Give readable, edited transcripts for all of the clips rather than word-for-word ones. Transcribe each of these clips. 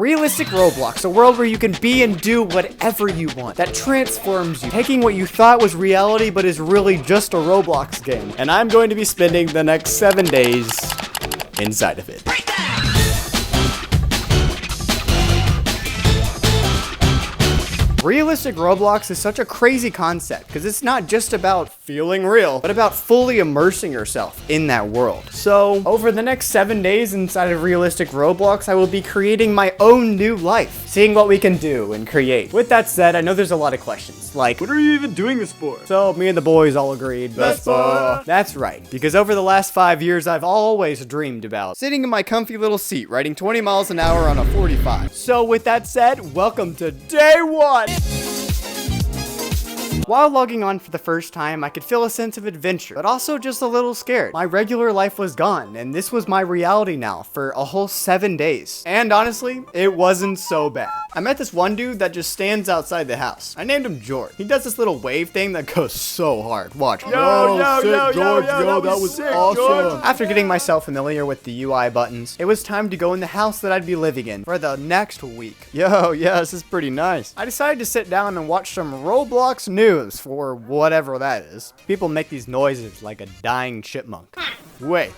Realistic Roblox, a world where you can be and do whatever you want, that transforms you, taking what you thought was reality but is really just a Roblox game. And I'm going to be spending the next 7 days inside of it. Realistic Roblox is such a crazy concept because it's not just about feeling real, but about fully immersing yourself in that world. So, over the next 7 days inside of Realistic Roblox, I will be creating my own new life, seeing what we can do and create. With that said, I know there's a lot of questions, like, what are you even doing this for? So, me and the boys all agreed, Vespa! That's right, because over the last 5 years, I've always dreamed about sitting in my comfy little seat, riding 20 miles an hour on a 45. So, with that said, welcome to day 1! While logging on for the first time, I could feel a sense of adventure, but also just a little scared. My regular life was gone, and this was my reality now for a whole 7 days. And honestly, it wasn't so bad. I met this one dude that just stands outside the house. I named him George. He does this little wave thing that goes so hard. Watch. Yo, that was sick, awesome. George. After getting myself familiar with the UI buttons, it was time to go in the house that I'd be living in for the next week. Yo, yeah, this is pretty nice. I decided to sit down and watch some Roblox news for whatever that is. People make these noises like a dying chipmunk. Wait.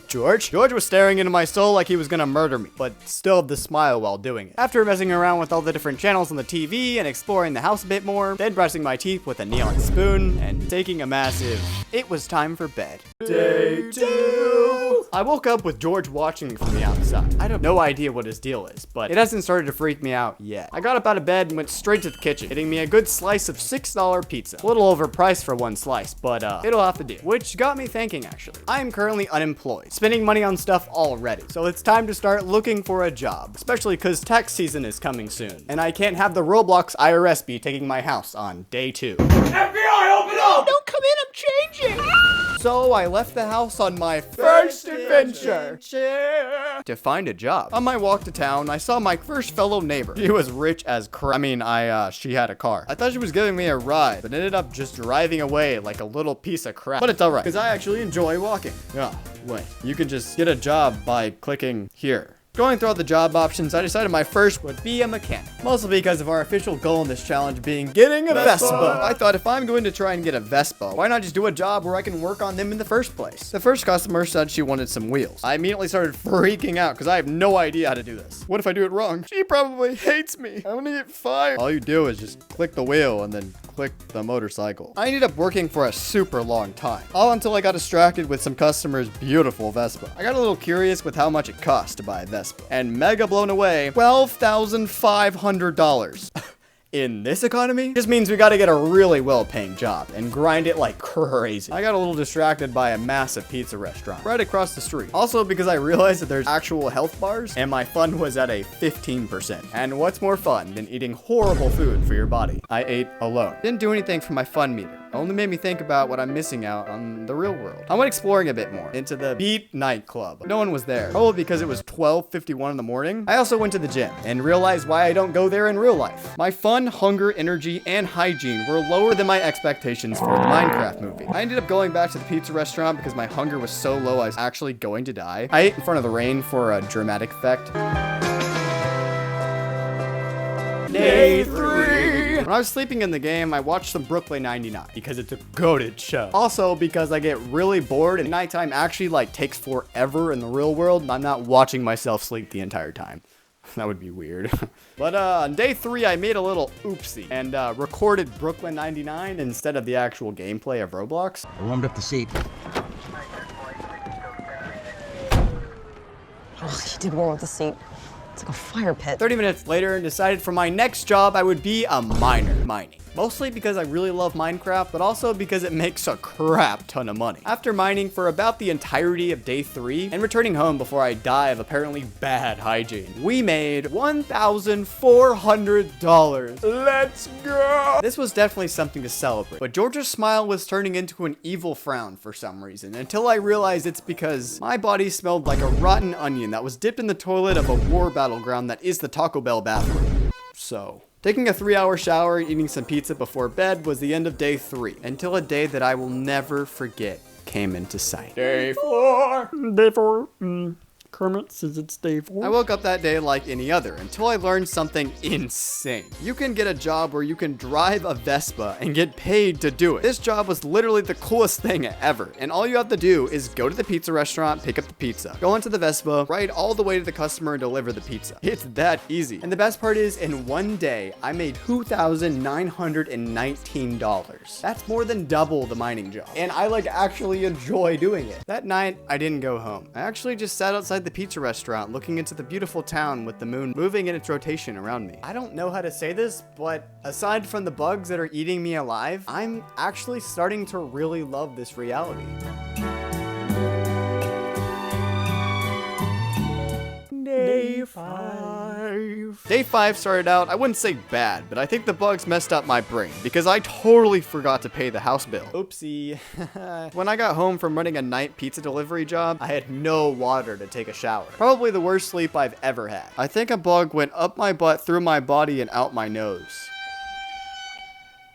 George? George was staring into my soul like he was gonna murder me, but still had the smile while doing it. After messing around with all the different channels on the TV and exploring the house a bit more, then brushing my teeth with a neon spoon and taking a massive, it was time for bed. Day 2. I woke up with George watching me from the outside. I have no idea what his deal is, but it hasn't started to freak me out yet. I got up out of bed and went straight to the kitchen, getting me a good slice of $6 pizza. A little overpriced for one slice, but it'll have to do. Which got me thinking, actually. I am currently unemployed, spending money on stuff already. So it's time to start looking for a job, especially because tax season is coming soon. And I can't have the Roblox IRS be taking my house on day 2. FBI, open up! Don't come in, I'm changing! So I left the house on my first adventure to find a job. On my walk to town, I saw my first fellow neighbor. She was rich as crap. I mean, she had a car. I thought she was giving me a ride, but ended up just driving away like a little piece of crap. But it's alright, because I actually enjoy walking. Yeah, wait. You can just get a job by clicking here. Going through all the job options, I decided my first would be a mechanic. Mostly because of our official goal in this challenge being getting a Vespa. I thought if I'm going to try and get a Vespa, why not just do a job where I can work on them in the first place? The first customer said she wanted some wheels. I immediately started freaking out because I have no idea how to do this. What if I do it wrong? She probably hates me. I'm gonna get fired. All you do is just click the wheel and then click the motorcycle. I ended up working for a super long time, all until I got distracted with some customers' beautiful Vespa. I got a little curious with how much it cost to buy a Vespa, and mega blown away, $12,500. In this economy, just means we gotta get a really well-paying job and grind it like crazy. I got a little distracted by a massive pizza restaurant right across the street. Also because I realized that there's actual health bars and my fun was at a 15%. And what's more fun than eating horrible food for your body? I ate alone. Didn't do anything for my fun meter. Only made me think about what I'm missing out on the real world. I went exploring a bit more into the Beat nightclub. No one was there, probably because it was 12:51 in the morning. I also went to the gym and realized why I don't go there in real life. My fun, hunger, energy, and hygiene were lower than my expectations for the Minecraft movie. I ended up going back to the pizza restaurant because my hunger was so low I was actually going to die. I ate in front of the rain for a dramatic effect. Day 3. When I was sleeping in the game, I watched some Brooklyn 99 because it's a goated show. Also because I get really bored and nighttime actually takes forever in the real world and I'm not watching myself sleep the entire time. That would be weird. But on day 3, I made a little oopsie and recorded Brooklyn 99 instead of the actual gameplay of Roblox. I warmed up the seat. Oh, you did warm up the seat. It's like a fire pit. 30 minutes later, and decided for my next job, I would be a miner mining. Mostly because I really love Minecraft, but also because it makes a crap ton of money. After mining for about the entirety of day 3 and returning home before I die of apparently bad hygiene, we made $1,400. Let's go! This was definitely something to celebrate, but George's smile was turning into an evil frown for some reason, until I realized it's because my body smelled like a rotten onion that was dipped in the toilet of a war battleground that is the Taco Bell bathroom. So, taking a 3-hour shower and eating some pizza before bed was the end of day 3, until a day that I will never forget came into sight. Day 4. Day 4. Kermit says it's day 4. I woke up that day like any other until I learned something insane. You can get a job where you can drive a Vespa and get paid to do it. This job was literally the coolest thing ever, and all you have to do is go to the pizza restaurant, pick up the pizza, go into the Vespa, ride all the way to the customer and deliver the pizza. It's that easy. And the best part is, in one day, I made $2,919. That's more than double the mining job. And I actually enjoy doing it. That night, I didn't go home. I actually just sat outside the pizza restaurant looking into the beautiful town with the moon moving in its rotation around me. I don't know how to say this, but aside from the bugs that are eating me alive, I'm actually starting to really love this reality. Day 5. Day 5 started out, I wouldn't say bad, but I think the bugs messed up my brain because I totally forgot to pay the house bill. Oopsie. When I got home from running a night pizza delivery job, I had no water to take a shower. Probably the worst sleep I've ever had. I think a bug went up my butt, through my body, and out my nose.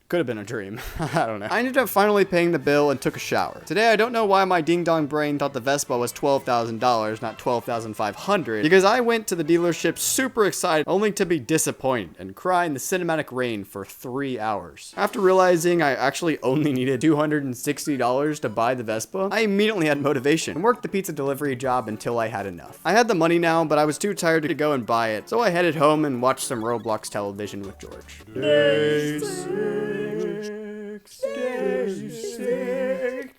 Could have been a dream. I don't know. I ended up finally paying the bill and took a shower. Today, I don't know why my ding-dong brain thought the Vespa was $12,000, not $12,500, because I went to the dealership super excited, only to be disappointed and cry in the cinematic rain for 3 hours. After realizing I actually only needed $260 to buy the Vespa, I immediately had motivation and worked the pizza delivery job until I had enough. I had the money now, but I was too tired to go and buy it, so I headed home and watched some Roblox television with George. Day 6.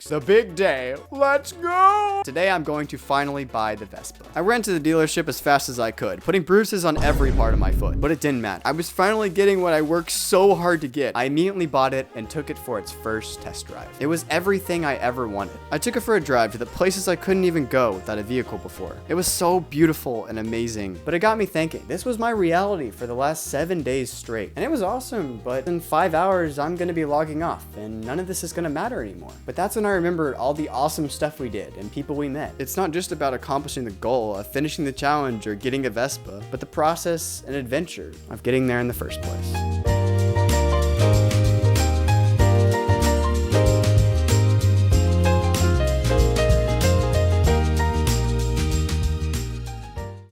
The big day. Let's go! Today I'm going to finally buy the Vespa. I ran to the dealership as fast as I could, putting bruises on every part of my foot, but it didn't matter. I was finally getting what I worked so hard to get. I immediately bought it and took it for its first test drive. It was everything I ever wanted. I took it for a drive to the places I couldn't even go without a vehicle before. It was so beautiful and amazing, but it got me thinking. This was my reality for the last 7 days straight, and it was awesome, but in 5 hours, I'm gonna be logging off, and none of this is gonna matter anymore. But that's when I remembered all the awesome stuff we did and people we met. It's not just about accomplishing the goal of finishing the challenge or getting a Vespa, but the process and adventure of getting there in the first place.